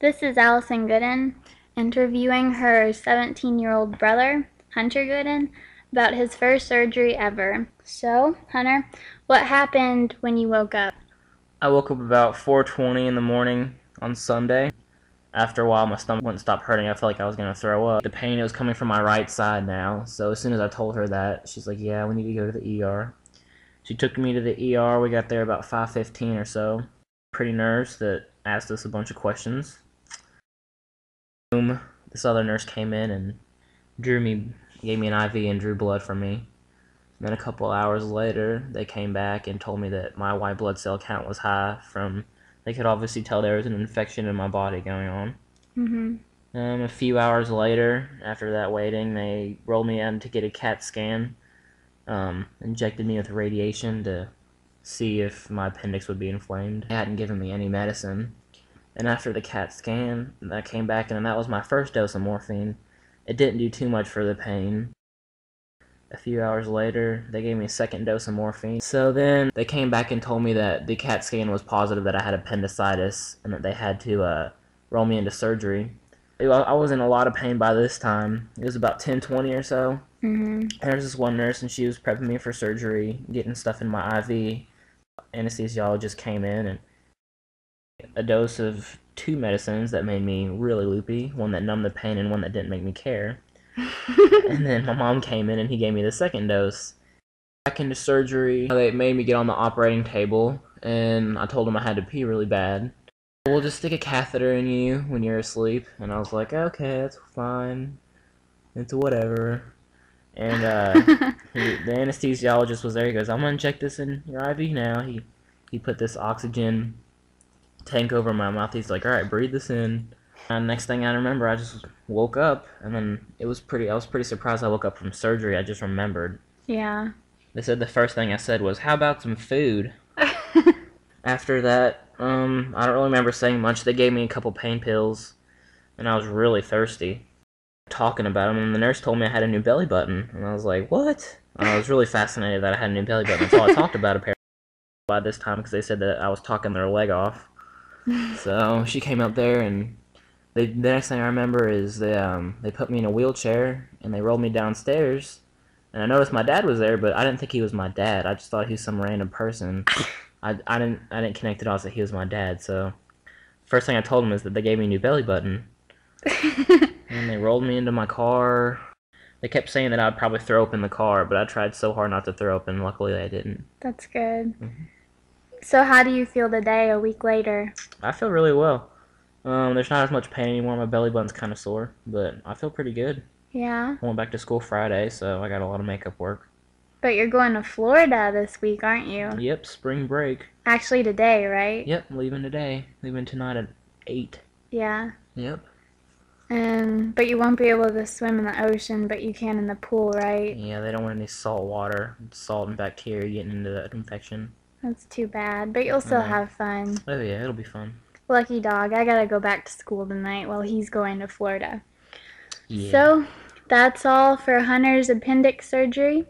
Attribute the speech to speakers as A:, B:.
A: This is Allison Gooden interviewing her 17-year-old brother, Hunter Gooden, about his first surgery ever. So, Hunter, what happened when you woke up?
B: I woke up about 4:20 in the morning on Sunday. After a while, my stomach wouldn't stop hurting. I felt like I was going to throw up. The pain was coming from my right side now. So as soon as I told her that, she's like, yeah, we need to go to the ER. She took me to the ER. We got there about 5:15 or so. Pretty nurse that asked us a bunch of questions. Boom. This other nurse came in and gave me an IV and drew blood from me. And then a couple hours later, they came back and told me that my white blood cell count was high from, they could obviously tell there was an infection in my body going on. A few hours later, after that waiting, they rolled me in to get a CAT scan, injected me with radiation to see if my appendix would be inflamed. They hadn't given me any medicine. And after the CAT scan, that came back, and that was my first dose of morphine. It didn't do too much for the pain. A few hours later, they gave me a second dose of morphine. So then they came back and told me that the CAT scan was positive that I had appendicitis and that they had to roll me into surgery. I was in a lot of pain by this time. It was about 10:20 or so. And there was this one nurse, and she was prepping me for surgery, getting stuff in my IV. Anesthesiologist came in and a dose of two medicines that made me really loopy, one that numbed the pain and one that didn't make me care. And then my mom came in and he gave me the second dose. Back into surgery, they made me get on the operating table, and I told them I had to pee really bad. We'll just stick a catheter in you when you're asleep. And I was like, okay, that's fine. It's whatever. And the anesthesiologist was there. He goes, I'm going to inject this in your IV now. He put this oxygen tank over my mouth. He's like, alright, breathe this in. And next thing I remember, I just woke up, and then I was pretty surprised I woke up from surgery. I just remembered.
A: Yeah.
B: They said the first thing I said was, how about some food? After that, I don't really remember saying much. They gave me a couple pain pills, and I was really thirsty. Talking about them, and the nurse told me I had a new belly button, and I was like, what? And I was really fascinated that I had a new belly button. That's all I talked about apparently by this time, because they said that I was talking their leg off. So she came up there, and the next thing I remember is they put me in a wheelchair, and they rolled me downstairs, and I noticed my dad was there, but I didn't think he was my dad. I just thought he was some random person. I didn't connect the dots that he was my dad. So first thing I told him is that they gave me a new belly button. And they rolled me into my car. They kept saying that I'd probably throw up in the car, but I tried so hard not to throw up, and luckily I didn't.
A: That's good. So how do you feel today, a week later?
B: I feel really well. There's not as much pain anymore. My belly button's kind of sore, but I feel pretty good.
A: Yeah?
B: I went back to school Friday, so I got a lot of makeup work.
A: But you're going to Florida this week, aren't you?
B: Yep, spring break.
A: Actually today, right?
B: Yep, leaving today. Leaving tonight at 8.
A: Yeah.
B: Yep.
A: But you won't be able to swim in the ocean, but you can in the pool, right?
B: Yeah, they don't want any salt water. Salt and bacteria getting into that infection.
A: That's too bad, but you'll still have fun.
B: Oh yeah, it'll be fun.
A: Lucky dog, I gotta go back to school tonight while he's going to Florida.
B: Yeah.
A: So, that's all for Hunter's appendix surgery.